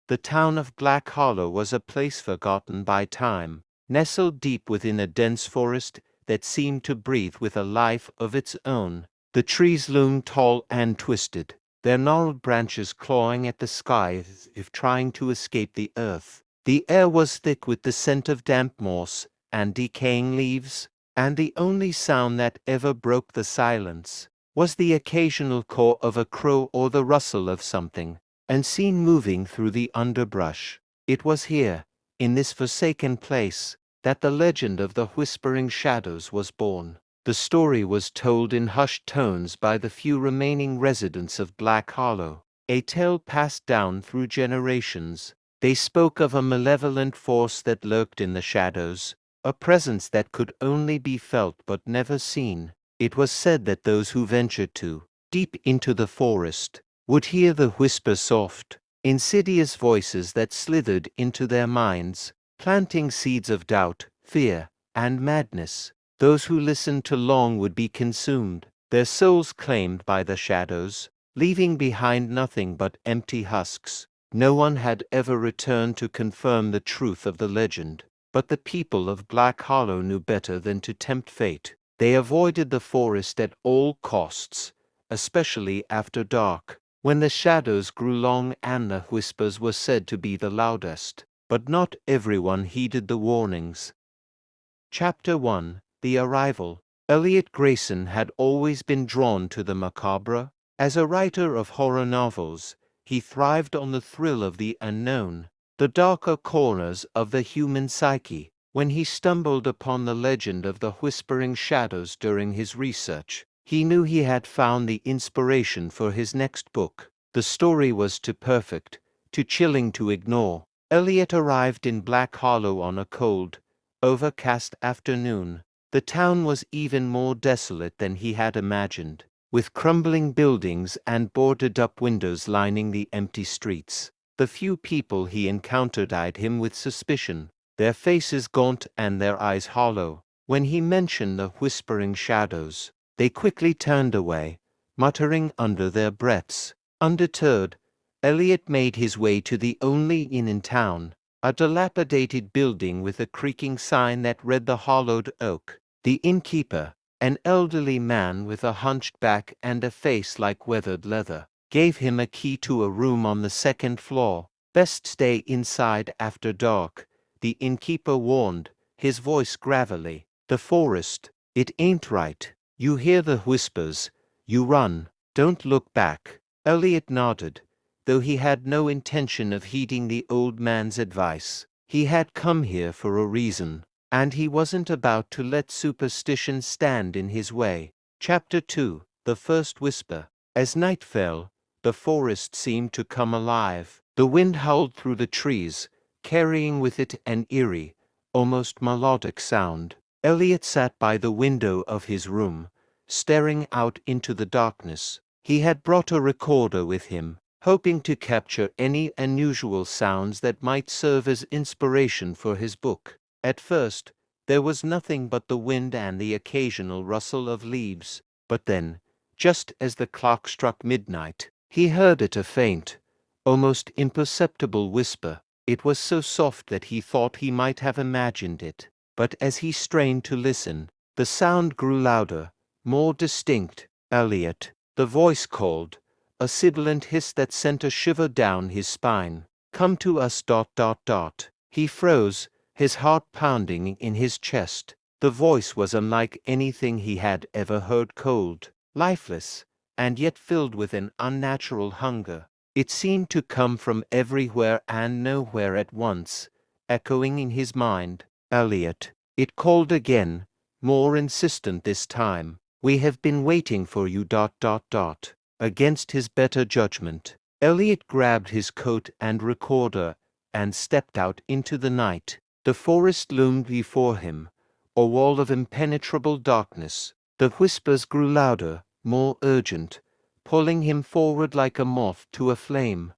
The town of Black Hollow was a place forgotten by time, nestled deep within a dense forest that seemed to breathe with a life of its own. The trees loomed tall and twisted, their gnarled branches clawing at the sky as if trying to escape the earth. The air was thick with the scent of damp moss and decaying leaves, and the only sound that ever broke the silence was the occasional caw of a crow or the rustle of something unseen moving through the underbrush. It was here, in this forsaken place, that the legend of the Whispering Shadows was born. The story was told in hushed tones by the few remaining residents of Black Hollow, a tale passed down through generations. They spoke of a malevolent force that lurked in the shadows, a presence that could only be felt but never seen. It was said that those who ventured too deep into the forest would hear the whisper soft, insidious voices that slithered into their minds, planting seeds of doubt, fear, and madness. Those who listened too long would be consumed, their souls claimed by the shadows, leaving behind nothing but empty husks. No one had ever returned to confirm the truth of the legend, but the people of Black Hollow knew better than to tempt fate. They avoided the forest at all costs, especially after dark, when the shadows grew long and the whispers were said to be the loudest. But not everyone heeded the warnings. Chapter 1: The Arrival. Elliot Grayson had always been drawn to the macabre. As a writer of horror novels, he thrived on the thrill of the unknown, the darker corners of the human psyche. When he stumbled upon the legend of the Whispering Shadows during his research, he knew he had found the inspiration for his next book. The story was too perfect, too chilling to ignore. Elliot arrived in Black Hollow on a cold, overcast afternoon. The town was even more desolate than he had imagined, with crumbling buildings and boarded-up windows lining the empty streets. The few people he encountered eyed him with suspicion, their faces gaunt and their eyes hollow. When he mentioned the Whispering Shadows, they quickly turned away, muttering under their breaths. Undeterred, Elliot made his way to the only inn in town, a dilapidated building with a creaking sign that read the Hollowed Oak. The innkeeper, an elderly man with a hunched back and a face like weathered leather, gave him a key to a room on the second floor. Best stay inside after dark, the innkeeper warned, his voice gravelly. The forest, it ain't right. You hear the whispers, you run, don't look back. Elliot nodded, though he had no intention of heeding the old man's advice. He had come here for a reason, and he wasn't about to let superstition stand in his way. Chapter 2: The First Whisper. As night fell, the forest seemed to come alive. The wind howled through the trees, carrying with it an eerie, almost melodic sound. Elliot sat by the window of his room, staring out into the darkness. He had brought a recorder with him, hoping to capture any unusual sounds that might serve as inspiration for his book. At first, there was nothing but the wind and the occasional rustle of leaves. But then, just as the clock struck midnight, he heard it, a faint, almost imperceptible whisper. It was so soft that he thought he might have imagined it. But as he strained to listen, the sound grew louder, more distinct. Elliot, the voice called, a sibilant hiss that sent a shiver down his spine. Come to us. He froze, his heart pounding in his chest. The voice was unlike anything he had ever heard, cold, lifeless, and yet filled with an unnatural hunger. It seemed to come from everywhere and nowhere at once, echoing in his mind. Elliot, it called again, more insistent this time. We have been waiting for you. Against his better judgment, Elliot grabbed his coat and recorder and stepped out into the night. The forest loomed before him, a wall of impenetrable darkness. The whispers grew louder, more urgent, pulling him forward like a moth to a flame.